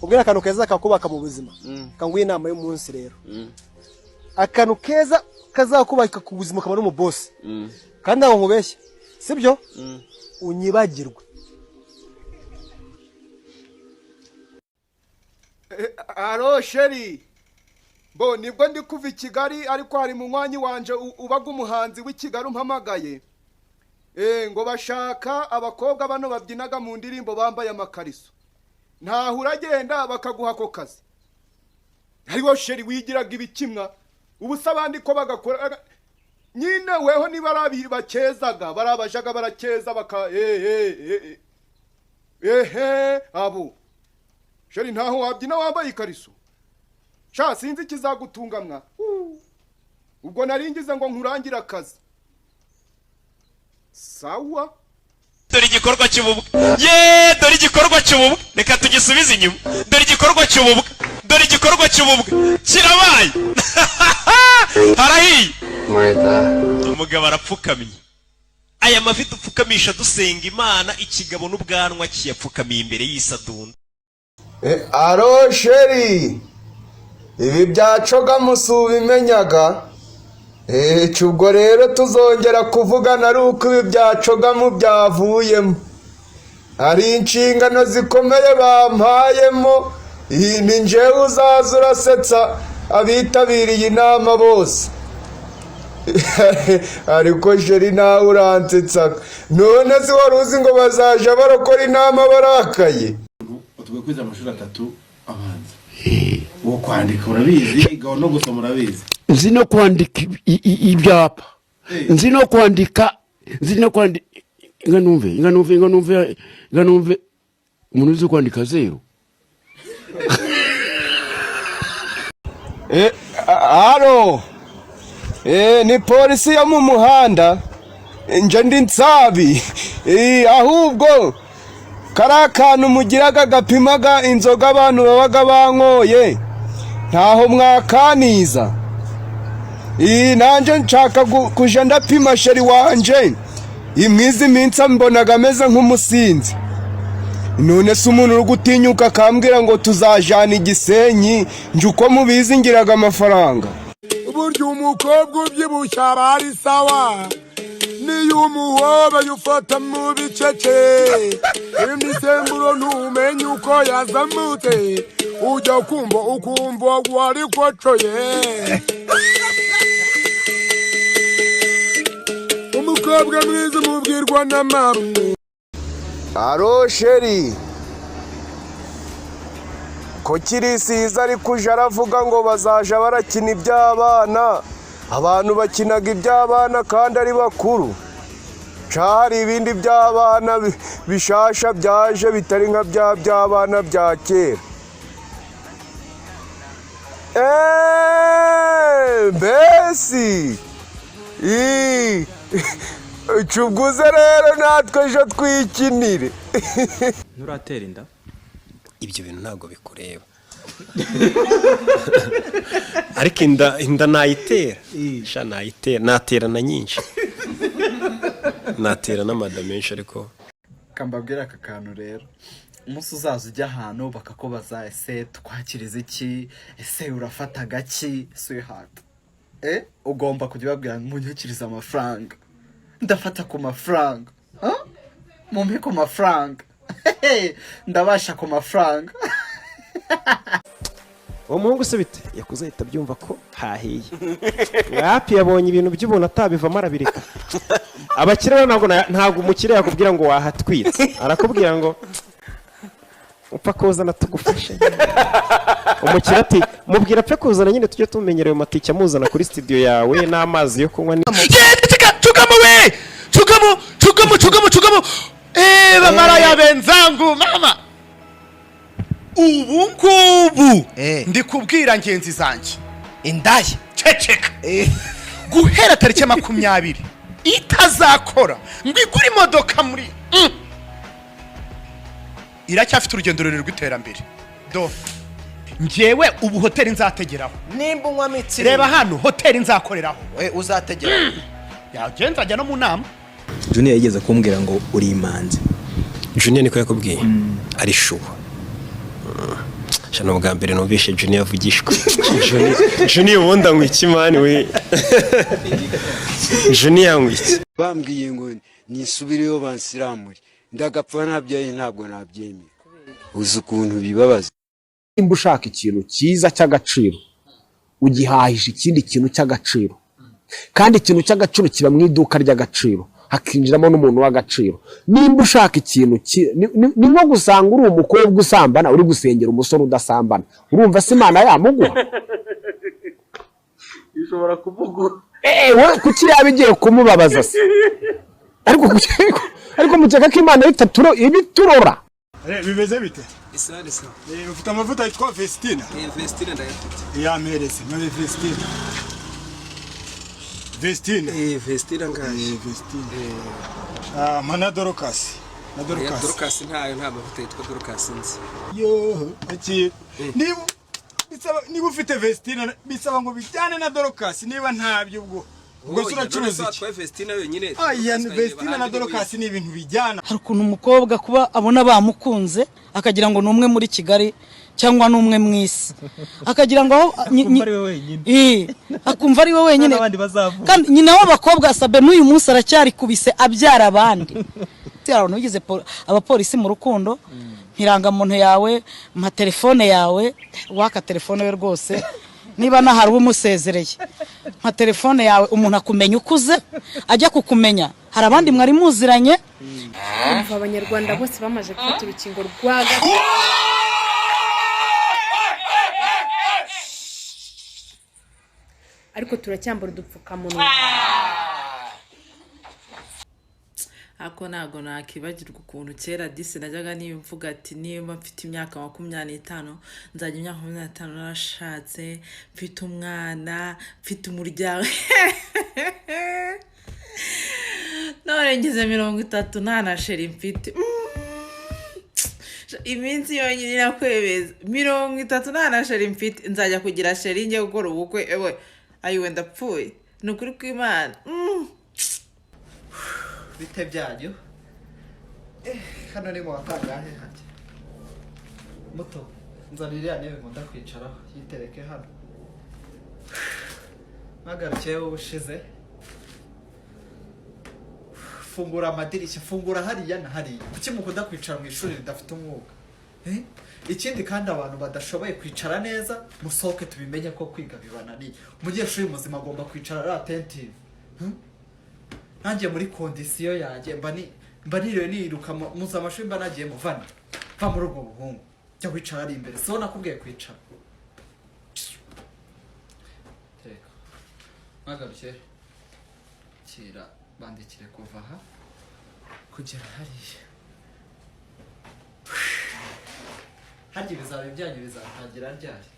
ubwira akantu keza kakubaka mu buzima kanguye inama y'umunsi rero akantu keza kazakubaka ku buzima kamara mu boss kandi aho nkubeshye sibyo unyibagirwe aro sheri bo nibwo ndi kuva I Kigali ariko hari mu mwanya wanje ubaga umuhanzi w'i Kigali umpamagaye ngo bashaka abakobwa bano babyinaga mu ndirimbo bambaye amakariso ntaho uragenda bakaguha ako kazi hariho sheri wigiraga ibikimwa ubusa abandi ko bagakora nyine weho niba arabi bakezaga barabajaga barakeza baka abo sheri ntaho wabyina wambaye ikariso sha sinzi kizagutungamwa ubwo naringize ngo nkurangira akazi sawa dore igikorwa cy'ububwe dore igikorwa cy'ububwe reka tugisubize inyuma dore igikorwa cy'ububwe dore igikorwa cy'ububwe kirabaye harahiye umugabo arapfukamye aya mavi dupfukamisha dusenga Imana ikigabo n'ubwanwa kiyapfukamiye imbere y'isadunda aro sheri ibi byacoga musubimenyaga ubwo rero tuzongera kuvugana ari uko ibi byacoga mu byavuyemo hari inshingano zikomeye bampayemo ni njyewe uzaza urasetsa abitabiriye inama bose ariko sheri nawe uransetsaga none si wari uzi ngo bazaja barakora inama barakaye tugiye kwiza amashuri 3 abanza uwo kwandika urabizi gaho no gusoma urabizi nzi no kwandika ibyapa nzi no kwandika inganumve umuntu uzi kwandika zero halo ni polisi yo mu muhanda nje ndi nsabi ahubwo kari akantu mugiraga gapimaga inzoga abantu babaga bankoye ntaho mwakaniza nanjye nshaka kuja ndapima sheri wanje imwizi minsi mbonaga ameze nk'umusinzi none se umuntu uri gutinyuka akambwira ngo tuzajana Igisenyi nje uko mubizi ngiraga amafaranga burya umukobwa ubyibushye aba ari sawa niyo umuhobe yufata mu bicece imisemburo ntumenye uko yazamutse ujya ukumva wari kocoye umukobwa mwiza umubwirwa n'amarume aro sheri ko kirisiza ari kuja aravuga ngo bazaja barakina iby'abana abantu bakinaga iby'abana kandi ari bakuru hari ibindi by'abana bishasha byaje bitari nka by'abana bya kera mbesi cuguze rero natwe ejo twikinire nturatera inda ibyo bintu ntabwo bikureba ariko inda nayitera sha nayitera natera na nyinshi natera n'amada menshi ariko kambabwira aka kantu rero umunsi uzaza ujya ahantu bakakubaza ese twakiriza iki ese urafata gaki sweetheart ugomba kujya babwira munyakiriza amafaranga ndafata ku mafaranga mumpe ku mafaranga ndabasha ku mafaranga uwo muhungu se bite yakuze ahita byumva ko hahiye yapi yabonye ibintu by'ubuntu atabivamo arabireka abakire ntabwo umukire yakubwira ngo wahatwitse arakubwira ngo upfa kuzana tugufashe umukire ati mubwira apfe kuzana nyine tujye tumenyera ayo matike amuzana kuri studio yawe n'amazi yo kunywa Chugamo bamara ya benzangu mama ubu ngubu ndi kubwira ngenzi zanje indaya ceceka guhera tariki 20 itazakora ngwigura imodoka muri iracyafite urugendo rurerure rw'iterambere do ngewe ubu hoteli nzategeraho nimba unywa mitsi reba hano hoteli nzakoreraho uzategeraho yagenza ajya no mu nama Junior yigeze kumbwira ngo uri imanzi Junior niko yakubwiye ari shuwa shano bwa mbere numvishe Junior avugishwa. Junior ubundi anywa iki mani we? Junior anywa iki? bambwiye ngo nisubireyo bansiramure ndagapfa nabyaye ntabwo nabyemera uzi ukuntu bibabaza. Nimba ushaka ikintu cyiza cy'agaciro ugihahisha ikindi kintu cy'agaciro, kandi ikintu cy'agaciro kiba mu iduka ry'agaciro hakinjiramo n'umuntu w'agaciro. Nimba ushaka ikintu ni nko gusanga uri umukobwa usambana uri gusengera umusore udasambana, urumva se Imana yamuguha? ishobora kuvuga we kuki yabigiye kumubabaza se? ariko mukeka ko Imana ibiturora bimeze bite? Isari sa. Ufite amavuta yitwa Vestina? Vestina ndayafite. Yamerese none Vestina. Vestina. Vestina ngaje. Vestina. Mana Dorcas. Na Dorcas. Dorcas ntayo nta mavuta yitwa Dorcas nzi. Yo, aki. Niba ufite Vestina bisaba ngo bijyane na Dorcas niba ntabyo ubwo suracuruza iki? Vestina yonyine. Aya Vestina na Dorcas ni ibintu bijyana. Hari ukuntu umukobwa kuba abona bamukunze akagira ngo numwe muri Kigali cyangwa numwe mwisi akagira ngo akumva ari we wenyine akumva ari we wenyine kandi nyina w'abakobwa asabe n'uyu munsi aracyari kubise abyara abandi. Abantu bigize abapolisi mu rukundo nkiranga muntu yawe mpa telefone yawe waka telefone we rwose niba nahari umusezereye mpa telefone yawe umuntu akumenya ukuze ajya kukumenya. Hari abandi mwari muziranye. Umva abanyarwanda bose bamaje gufata urukingo rwa ariko turacyambara udupfukamunwa. Ako nago nakibagirwa ukuntu kera disi najyaga nimvuga ati niba mfite imyaka 25 nzajya imyaka 25 narashatse mfite umwana mfite umuryango none ngeze 30 ntanasheri mfite iminsi yonyine nakwebeza 30 ntanasheri mfite nzajya kugira sheri ngiye gukora ubukwe ewe ayiwe ndapfuye nukuri kw'Imana. bite byanyu hano ni mu watangahe hake muto nzanira ntebe nkunda kwicaraho yitereke hano magarukiye ubushize fungura amadirishya fungura hariya na hariya kuki mukunda kwicara mu ishuri ridafite umwuka ikindi kandi abantu badashoboye kwicara neza musohoke tubimenye ko kwiga bibananiye umunyeshuri muzima agomba kwicara ari attentive nanjye muri kondisiyo yanjye mba niriwe niruka muza amashuri mba nagiye muvana va muri ubwo buhungu jya wicara ari imbere so nakubwiye kwicara teka mwagarukiye kira bandikire kuva aha kugera hariya harya ibizaba byanyu bizatangira ryari?